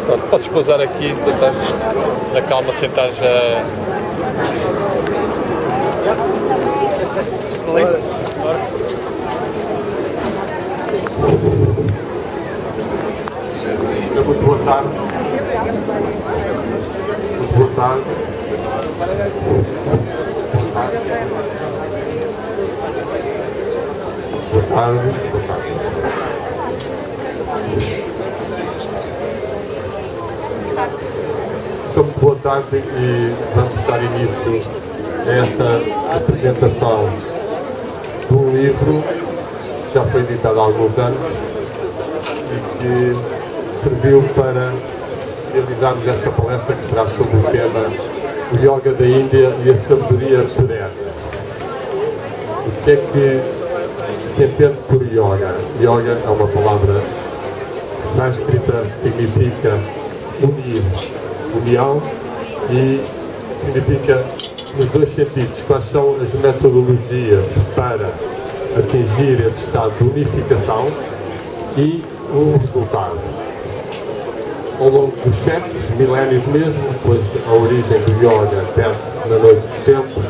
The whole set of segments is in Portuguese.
Pronto, podes pousar aqui, tentamos na calma sentar já. Muito boa tarde. Muito boa tarde. Boa tarde. Boa tarde. Então, muito boa tarde e vamos dar início a esta apresentação de um livro que já foi editado há alguns anos e que serviu para realizarmos esta palestra que será sobre o tema o Yoga da Índia e a sabedoria perene. O que é que se entende por Yoga? Yoga é uma palavra sânscrita que significa unir, união, e significa nos dois sentidos quais são as metodologias para atingir esse estado de unificação e o resultado. Ao longo dos séculos, milénios mesmo, pois a origem do yoga perde-se na noite dos tempos,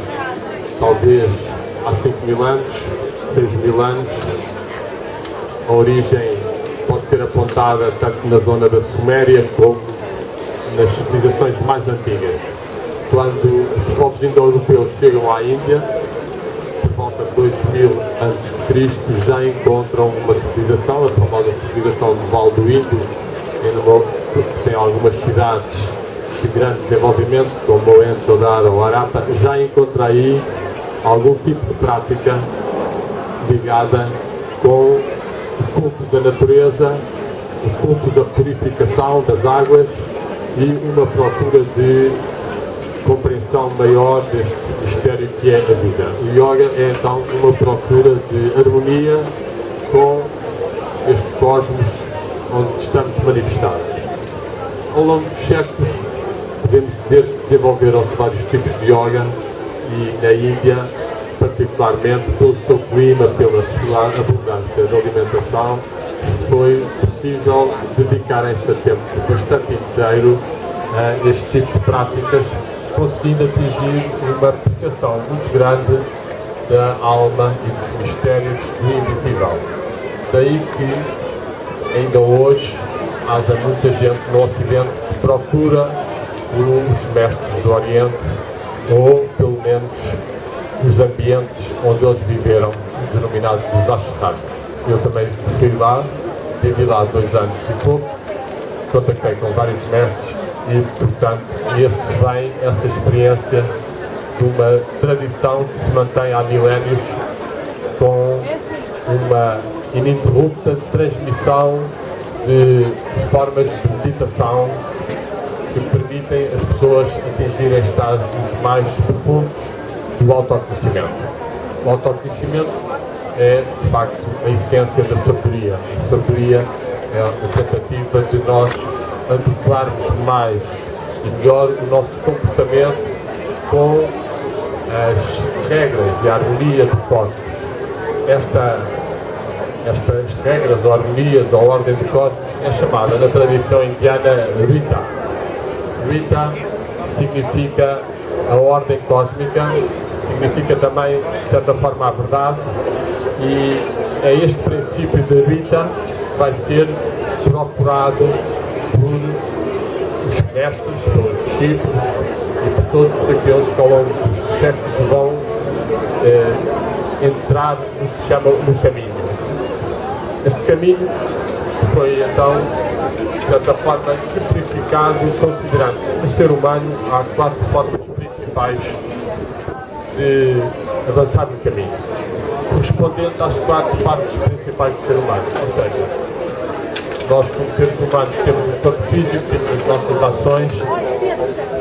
talvez há 5.000 anos, 6.000 anos. A origem pode ser apontada tanto na zona da Suméria como nas civilizações mais antigas. Quando os povos indo-europeus chegam à Índia, por volta de 2000 a.C., já encontram uma civilização, a famosa civilização do Vale do Indo, que tem algumas cidades de grande desenvolvimento, como Mohenjo-Daro ou Harappa, já encontra aí algum tipo de prática ligada com o culto da natureza, o culto da purificação das águas e uma procura de compreensão maior deste mistério que é a vida. O yoga é então uma procura de harmonia com este cosmos onde estamos manifestados. Ao longo dos séculos, podemos dizer que desenvolveram-se vários tipos de yoga e na Índia, particularmente pelo seu clima, pela sua abundância de alimentação, foi possível dedicarem-se a tempo bastante inteiro a este tipo de práticas, conseguindo atingir uma percepção muito grande da alma e dos mistérios do invisível. Daí que ainda hoje haja muita gente no Ocidente que procura os mestres do Oriente, ou pelo menos os ambientes onde eles viveram, denominados os ashrams. Eu também fui lá, vivi lá 2 anos e pouco, contactei com vários mestres e, portanto, esse vem essa experiência de uma tradição que se mantém há milénios com uma ininterrupta transmissão de formas de meditação que permitem as pessoas atingirem estados mais profundos do autoconhecimento. O autoconhecimento é, de facto, a essência da sabedoria. A sabedoria é a tentativa de nós adequarmos mais e melhor o nosso comportamento com as regras e a harmonia do cosmos. Estas regras ou harmonias ou ordem do cosmos é chamada na tradição indiana Rita. Rita significa a ordem cósmica, significa também, de certa forma, a verdade, e é este princípio de Rita que vai ser procurado por os mestres, pelos discípulos e por todos aqueles que ao longo dos séculos vão entrar no que se chama no caminho. Este caminho foi então, de certa forma, simplificado, considerando que no ser humano há 4 formas principais de avançar no caminho, correspondente às 4 partes principais do ser humano. Ou seja, nós como seres humanos temos um corpo físico, temos as nossas ações,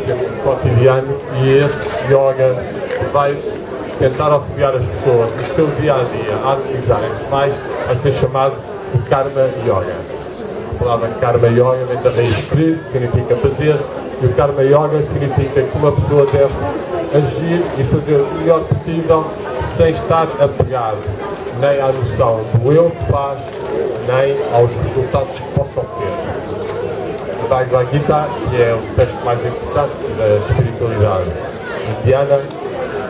temos o cotidiano, e esse yoga vai tentar auxiliar as pessoas no seu dia-a-dia a harmonizarem-se mais, a ser chamado de Karma Yoga. A palavra Karma Yoga vem também escrever, que significa fazer, e o Karma Yoga significa que uma pessoa deve agir e fazer o melhor possível sem estar apegado nem à noção do eu que faz, nem aos resultados que possa obter. Bhagavad Gita, que é o texto mais importante da espiritualidade indiana,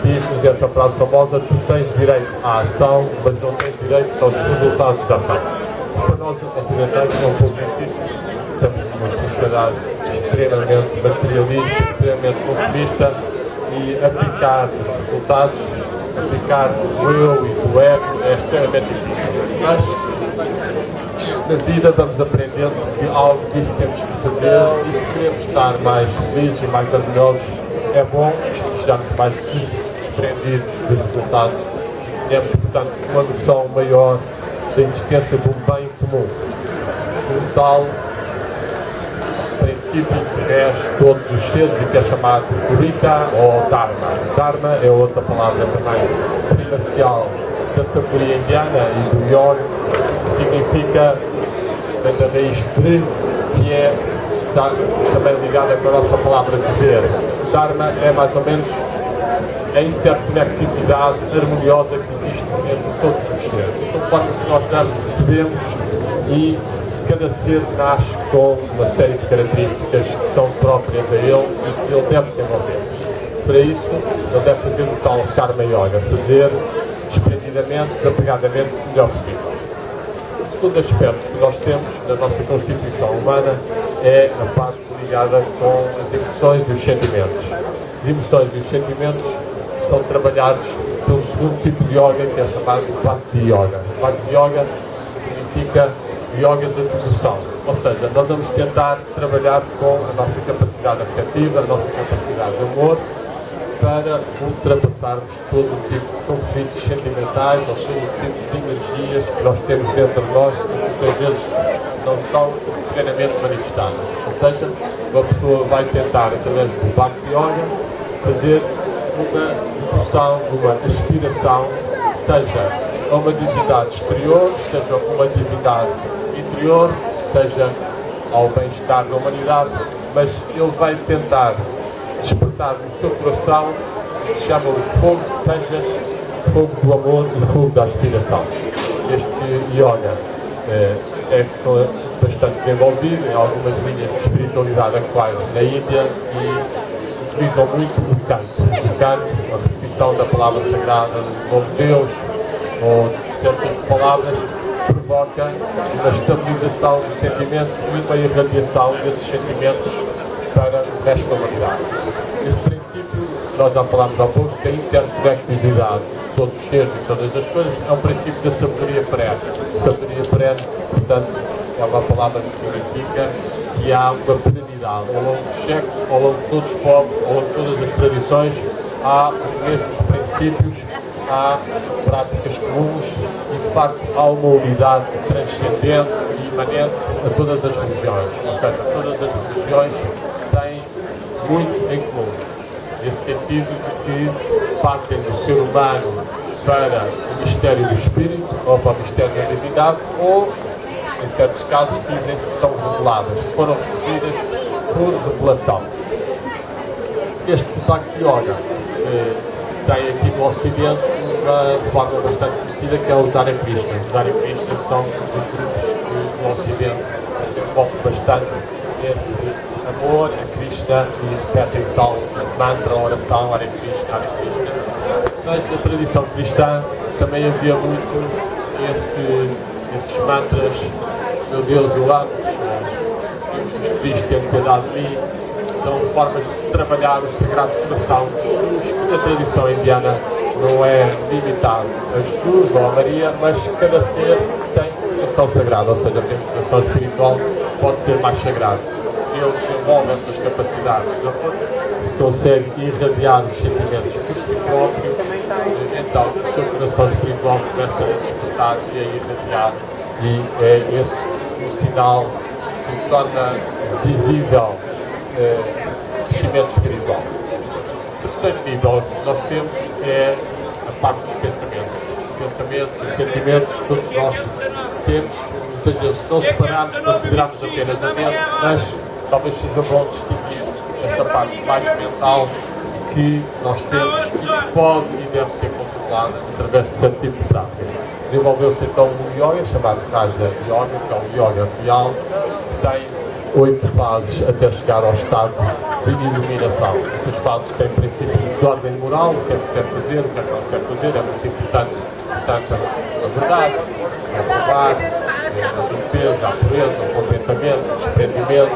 diz-nos essa frase famosa: tu tens direito à ação, mas não tens direito aos resultados da ação. Para nós ocidentais é um pouco difícil, estamos numa sociedade extremamente materialista, extremamente consumista, e aplicar os resultados, aplicar o eu e o ego é extremamente difícil. Mas na vida vamos aprendendo que algo disso temos que fazer, e se queremos estar mais felizes e mais harmoniosos, é bom que estejamos mais desprendidos dos resultados. Temos, portanto, uma noção maior da existência de um bem comum. Um tal princípio que rege todos os seres e que é chamado Rita ou Dharma. Dharma é outra palavra também primacial da sabedoria indiana e do yoga, que significa, vem da raiz tri, que é também ligada com a nossa palavra dizer. Dharma é mais ou menos a interconectividade harmoniosa que existe entre todos os seres. Então, conforme que nós recebemos, e cada ser nasce com uma série de características que são próprias a ele e que ele deve desenvolver. Para isso, ele deve fazer o tal Karma Yoga, fazer desprendidamente, desapegadamente, o melhor possível. O segundo aspecto que nós temos da nossa constituição humana é a parte ligada com as emoções e os sentimentos. As emoções e os sentimentos são trabalhados pelo segundo tipo de yoga, que é chamado Bhakti Yoga. Bhakti Yoga significa yoga de devoção, ou seja, nós vamos tentar trabalhar com a nossa capacidade afetiva, a nossa capacidade de amor, para ultrapassarmos todo o tipo de conflitos sentimentais ou todo o tipo de energias que nós temos dentro de nós e que muitas vezes não são plenamente manifestadas. Ou seja, uma pessoa vai tentar, através do Bhakti Yoga, fazer uma devoção, uma aspiração, seja a uma divindade exterior, seja uma divindade interior, seja ao bem-estar da humanidade, mas ele vai tentar despertar no seu coração o que se chama o fogo de Tejas, fogo do amor e fogo da aspiração. Este yoga é bastante desenvolvido em algumas linhas de espiritualidade atuais na Índia e utilizam muito o canto. O canto, a repetição da palavra sagrada, do nome de Deus, ou de certas palavras, provoca uma estabilização dos sentimentos e uma irradiação desses sentimentos para o resto da humanidade. Este princípio, nós já falámos há pouco, da interconectividade de todos os seres e todas as coisas, é um princípio da sabedoria perene. Sabedoria perene, portanto, é uma palavra que significa que há uma perenidade. Ao longo dos séculos, ao longo de todos os povos, ao longo de todas as tradições, há os mesmos princípios, há práticas comuns e, de facto, há uma unidade transcendente e imanente a todas as religiões. Ou seja, todas as religiões têm muito em comum. Nesse sentido de que partem do ser humano para o mistério do espírito, ou para o mistério da divindade, ou, em certos casos, dizem-se que são reveladas, que foram recebidas por revelação. Este Bhakti Yoga tem aqui no Ocidente uma forma bastante conhecida, que é os Hare Krishna. Os Hare Krishna são dos grupos que no Ocidente desenvolvem bastante esse amor a Krishna e repetem o tal mantra, oração, Hare Krishna, Hare Krishna. Mas na tradição cristã também havia muito esses mantras: meu Deus, eu amo-vos, Jesus Cristo, tem piedade de mim. São formas de se trabalhar o Sagrado Coração de Jesus, que na tradição indiana não é limitado a Jesus ou a Maria, mas cada ser tem vocação sagrada, ou seja, a vocação espiritual pode ser mais sagrada. Se ele desenvolve essas capacidades, se consegue irradiar os sentimentos por si próprio, então o seu coração espiritual começa a despertar-se e a irradiar, e é esse o sinal que se torna visível crescimento espiritual. O terceiro nível que nós temos é a parte dos pensamentos. Os pensamentos, os sentimentos, todos nós temos, muitas vezes não separamos, consideramos apenas a mente, mas talvez seja bom distinguir essa parte mais mental que nós temos e que pode e deve ser controlada através de certo tipo de prática. Desenvolveu-se então um yoga chamado Raja Yoga, que é um yoga real, que tem 8 fases até chegar ao estado de iluminação. Essas fases têm princípios de ordem moral, o que é que se quer fazer, o que é que não se quer fazer, é muito importante, portanto, a verdade, a provar, a limpeza, a pureza, o contentamento, o desprendimento.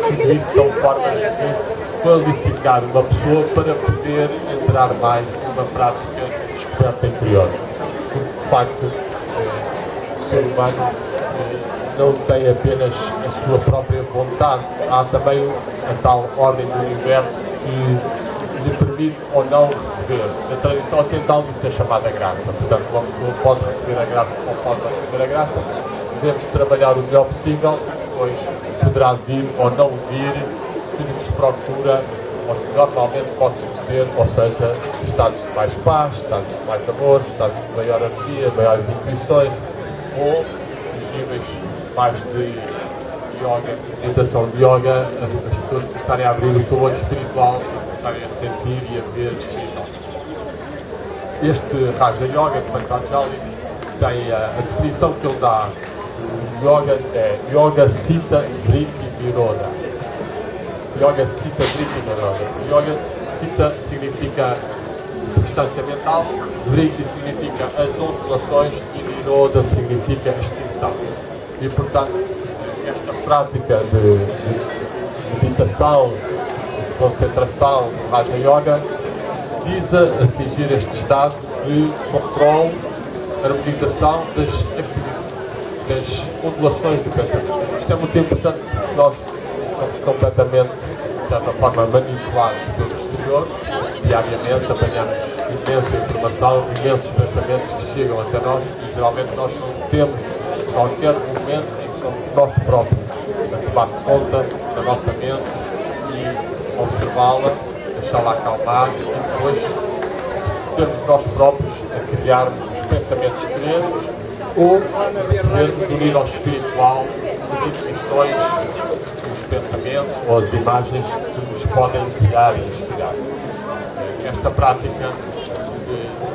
Tudo isso são formas de se qualificar uma pessoa para poder entrar mais numa prática de descoberta interior. Porque, de facto, o ser humano não tem apenas a sua própria vontade, há também a tal ordem do universo que lhe permite ou não receber. Na tradição ocidental isso é chamada graça, portanto uma pessoa pode receber a graça ou pode não receber a graça, devemos trabalhar o melhor possível, depois poderá vir ou não vir tudo o que se procura, ou que normalmente pode suceder, ou seja, estados de mais paz, estados de mais amor, estados de maior harmonia, maiores intuições, ou os níveis mais de yoga, meditação de yoga, as pessoas começarem a abrir o seu olho espiritual e começarem a sentir e a ver espiritualmente. Este Raja Yoga de Patanjali tem a definição que ele dá. O yoga é Yoga Sita Vritti Nirodha. Yoga Sita Vritti Nirodha. Yoga Sita significa substância mental, Vritti significa as oscilações e Nirodha significa extinção. E, portanto, esta prática de meditação, de concentração, de Raja Yoga, visa atingir este estado de controle, harmonização das ondulações do pensamento. Isto é muito importante porque nós somos completamente, de certa forma, manipulados pelo exterior. Diariamente apanhamos imensa informação, imensos pensamentos que chegam até nós e geralmente nós não temos qualquer momento em que somos nós próprios a tomar conta da nossa mente e observá-la, deixá-la acalmar e depois sermos nós próprios a criarmos os pensamentos que queremos ou recebermos do nível espiritual as intuições, os pensamentos ou as imagens que nos podem guiar e inspirar. Esta prática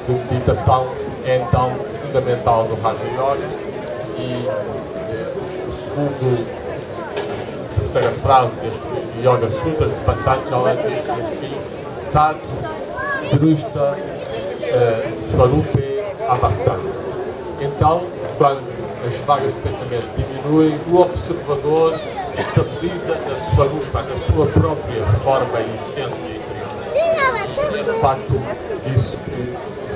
de meditação é então fundamental no Raja Yoga. E a terceira frase deste Yoga Sutra de Patanjali diz que assim, Tat Drushta Swarupe Avastana. Então, quando as vagas de pensamento diminuem, o observador estabiliza a sua rupa, na sua própria forma e essência interior. E é de facto isso que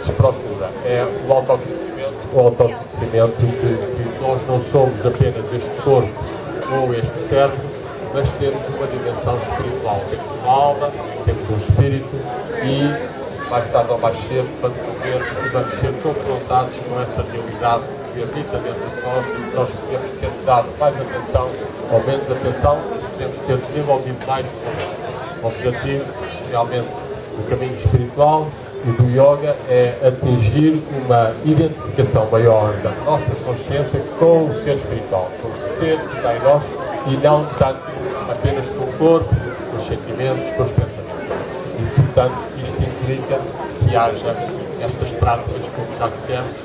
se procura. É o autoconhecimento que nós não somos apenas este corpo ou este cérebro, mas temos uma dimensão espiritual. Temos uma alma, temos um espírito e mais tarde ou mais cedo vamos ser confrontados com essa realidade que habita dentro de nós e nós podemos ter dado mais atenção ou menos atenção, podemos ter desenvolvido mais o objetivo realmente do caminho espiritual e do yoga é atingir uma identificação maior da nossa consciência com o ser espiritual, com o ser que está em nós e não tanto apenas com o corpo, com os sentimentos, com os pensamentos. E, portanto, isto implica que haja estas práticas, como já dissemos,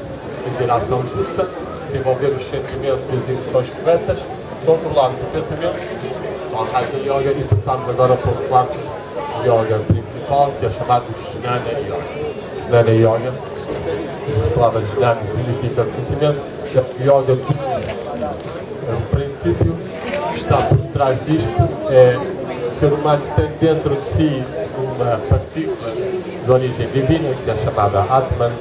fazer a ação justa, desenvolver os sentimentos e as emoções corretas, controlarmos o pensamento, ao Raja Yoga e passarmos agora para o quarto yoga principal, que é chamado Jnana Yoga. Jnana Yoga, a palavra Jnana significa conhecimento, Yoga, o princípio que está por trás disto é o ser humano tem dentro de si uma partícula de origem divina, que é chamada Atman,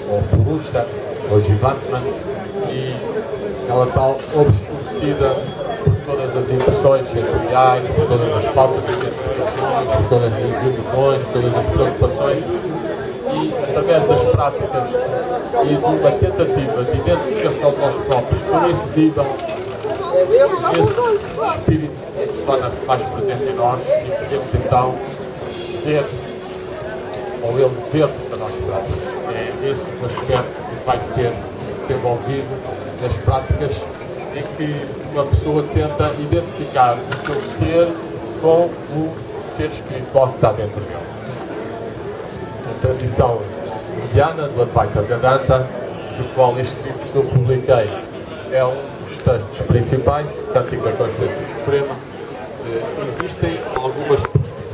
ou Purusha, ou Jivatman, e ela está obscurecida por todas as impressões sensoriais, por todas as falsas identificações, por todas as ilusões, por todas as preocupações, e através das práticas e de uma tentativa de identificação de nós próprios com esse nível, esse espírito torna-se mais presente em nós e podemos então ver, ou ele ver-nos a nós próprios. É esse o aspecto que vai ser desenvolvido nas práticas em que uma pessoa tenta identificar o seu ser com o ser espiritual que está dentro dele. A tradição indiana do Advaita Vedanta, do qual este livro que eu publiquei é um dos textos principais, Cântico da Consciência Suprema, existem algumas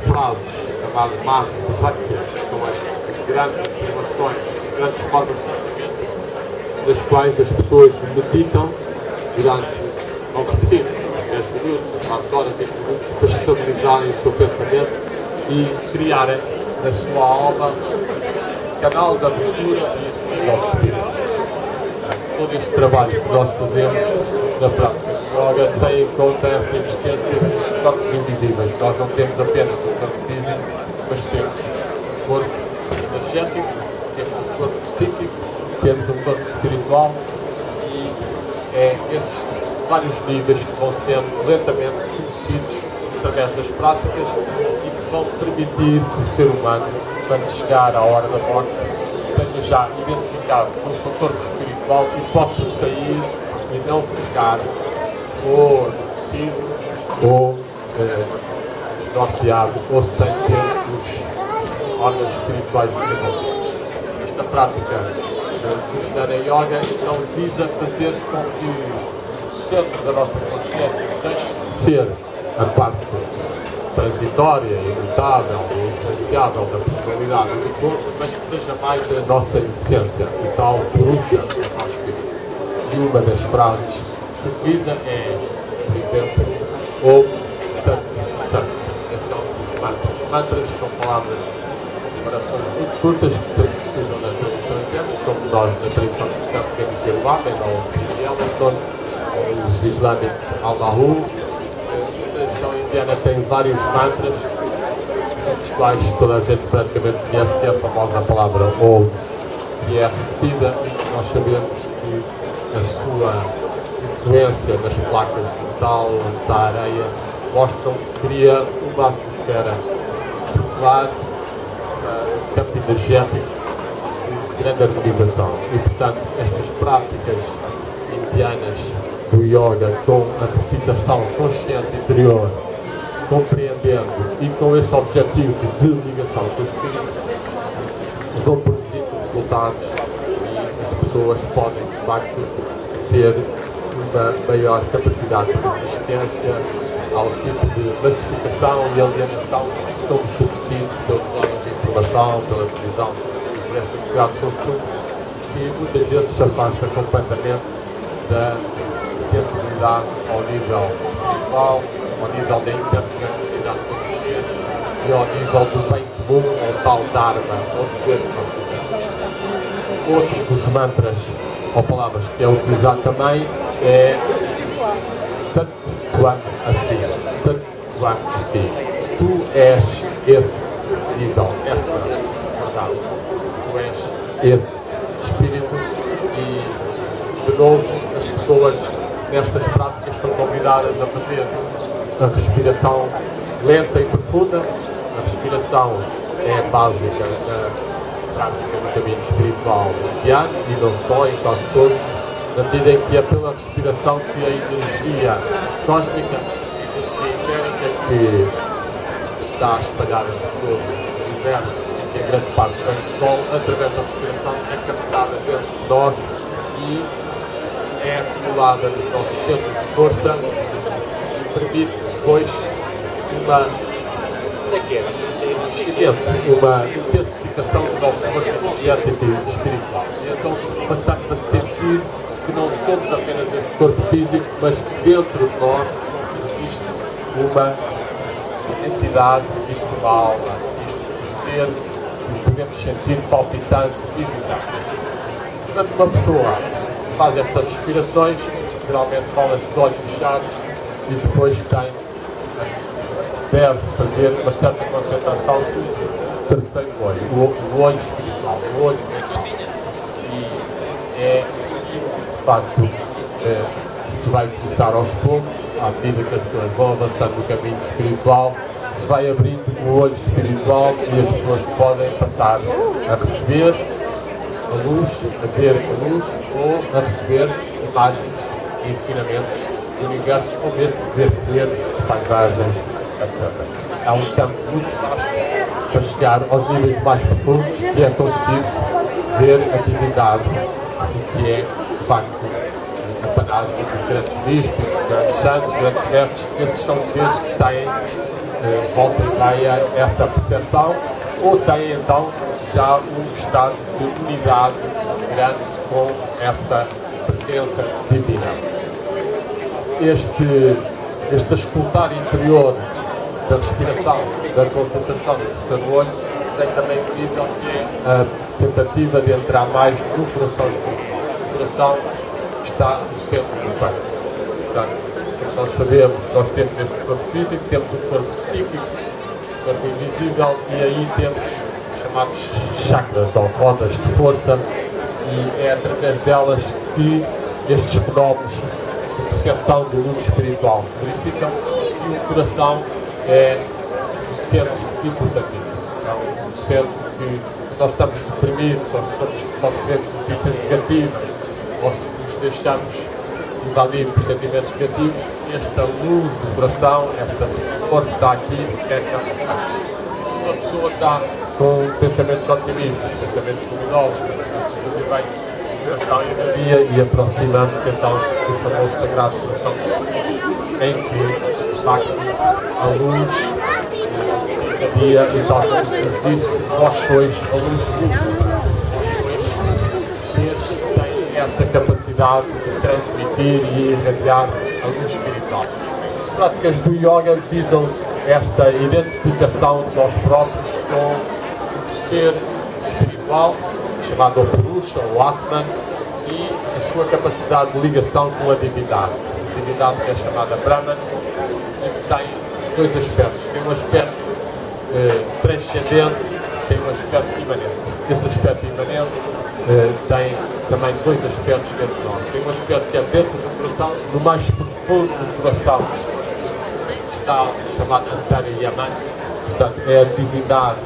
frases chamadas marcos que são as grandes afirmações, as grandes formas de pensamento, das quais as pessoas meditam durante, não repetir, 10 minutos, 4 horas, 10 minutos, para estabilizarem o seu pensamento e criarem na sua alma canal de abertura e assumir ao Espírito. Todo este trabalho que nós fazemos na prática de yoga tem em conta essa existência dos corpos invisíveis. Nós não temos apenas um corpo físico, mas temos um corpo energético, temos um corpo psíquico, temos um corpo espiritual e é esses vários níveis que vão sendo lentamente conhecidos através das práticas e que vão permitir que o ser humano, quando chegar à hora da morte, esteja já identificado com o seu corpo espiritual e possa sair e não ficar ou adormecido ou desnorteado ou sem ter os órgãos espirituais desenvolvidos. Esta prática do Jnana Yoga então visa fazer com que o centro da nossa consciência deixe de ser a parte transitória, imutável e influenciável da personalidade do corpo, mas que seja mais a nossa essência, o tal Purusha do nosso espírito. E uma das frases que utiliza é, por exemplo, Om Tat Sat. Este é um dos mantras. Mantras são palavras, orações muito curtas que precisam da tradição interna, como nós na tradição cristã podemos dizer o Amen, ou o Elton, ou os islâmicos Allahu. A tradição indiana tem vários mantras, dos quais toda a gente praticamente conhece, que é a famosa palavra Om, que é repetida e que nós sabemos que a sua influência nas placas de metal, da areia, mostram que cria uma atmosfera circular, um campo energético de grande harmonização. E, portanto, estas práticas indianas do yoga com a meditação consciente interior, compreendendo e com esse objetivo de ligação com o espírito, vão produzindo resultados e as pessoas podem, de facto, ter uma maior capacidade de resistência ao tipo de massificação e alienação que somos submetidos pelos órgãos de informação, pela televisão, por esta sociedade de consumo, que muitas vezes se afasta completamente da sensibilidade ao nível espiritual, ao nível da interconectividade com os seres e ao nível do bem comum, ou tal Dharma, ou dever que nós fizemos. Outro dos mantras ou palavras que é utilizado também é Tat Tvam Asi. Tat Tvam Asi. Tu és esse nível, essa verdade. Tu és esse espírito e, de novo, as pessoas nestas práticas são convidadas a fazer a respiração lenta e profunda. A respiração é básica na prática do caminho espiritual indiano e não só, em quase todos, na medida em que é pela respiração que a energia cósmica, a energia etérica que está espalhada por todo o universo, em que a grande parte vem do Sol, através da respiração é captada dentro de nós e é acumulada nos nossos centros de força e permite depois uma intensificação do nosso corpo energético e espiritual. E então passamos a sentir que não somos apenas este corpo físico, mas dentro de nós existe uma entidade, existe uma alma, existe um ser que podemos sentir palpitante e vibrante. Portanto, uma pessoa faz estas respirações, geralmente fala de olhos fechados e depois deve fazer uma certa concentração no terceiro olho, o olho espiritual, o olho mental. E é de facto se vai começar aos poucos, à medida que as pessoas vão avançando no caminho espiritual, se vai abrindo o olho espiritual e as pessoas podem passar a receber a luz, a ver a luz ou a receber imagens e ensinamentos do universo ou mesmo ver seres, paisagens, etc. Há um campo muito vasto para chegar aos níveis mais profundos, que é conseguir-se ver a divindade, que é, de facto, a Há os grandes místicos, grandes santos, grandes mestres, esses são seres que têm, volta e meia, essa percepção, ou têm então já um estado de unidade grande com essa presença divina. Este escutar interior da respiração, da concentração do olho, tem também um nível que é a tentativa de entrar mais no coração espiritual. O coração está no centro do corpo. Portanto, nós sabemos, nós temos este corpo físico, temos o corpo psíquico, o corpo invisível, e aí temos chamados chakras, ou rodas de força, e é através delas que estes fenómenos de percepção do mundo espiritual se verificam, e o coração é o centro impulsativo. Então, o centro que nós estamos deprimidos, ou se sofremos notícias negativas, ou se nos deixamos invadir por sentimentos negativos, esta luz do coração, esta força que está aqui, é que a pessoa está com pensamentos otimistas, pensamentos luminosos, tudo bem, o coração irradia e aproximamos então do famoso Sagrado Coração, em que, de facto, a luz irradia e, tal como Jesus disse, vós sois a luz do mundo. Seres que têm essa capacidade de transmitir e irradiar a luz espiritual. As práticas do yoga visam esta identificação de nós próprios com o ser espiritual, chamado Purusha ou Atman, e a sua capacidade de ligação com a divindade. A divindade que é chamada Brahman, e que tem dois aspectos. Tem um aspecto transcendente, tem um aspecto imanente. Esse aspecto imanente tem também dois aspectos dentro de nós. Tem um aspecto que é dentro do coração, no mais profundo do coração, está chamado Antara Yaman, portanto é a divindade,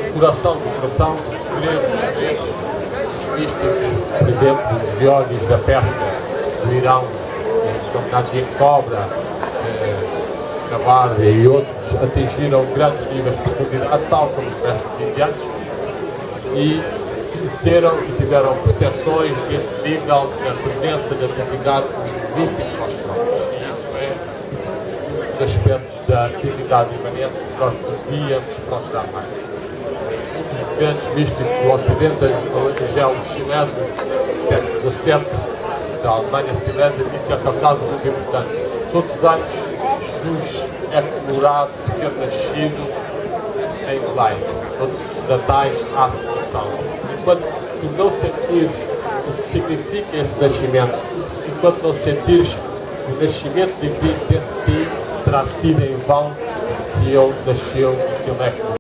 o coração do coração, os segredos, os místicos, por exemplo, os yogis da Pérsia, do Irão, como Najim Cobra, Navarra e outros, atingiram grandes níveis de profundidade, tal como os mestres indianos, e conheceram e tiveram percepções desse nível da presença da divindade mística nós próprios. E isso é um dos aspectos da divindade imanente que nós devíamos procurar mais. Um dos grandes místicos do Ocidente, o Angelo Chinese, do século XVII, da Alemanha Silesa, disse essa frase muito importante: todos os anos Jesus é comemorado por ter nascido em Belém. Todos os natais há celebração. Enquanto tu não sentires o que significa esse nascimento, enquanto não sentires o nascimento divino dentro de ti, terá sido em vão que ele nasceu, que ele é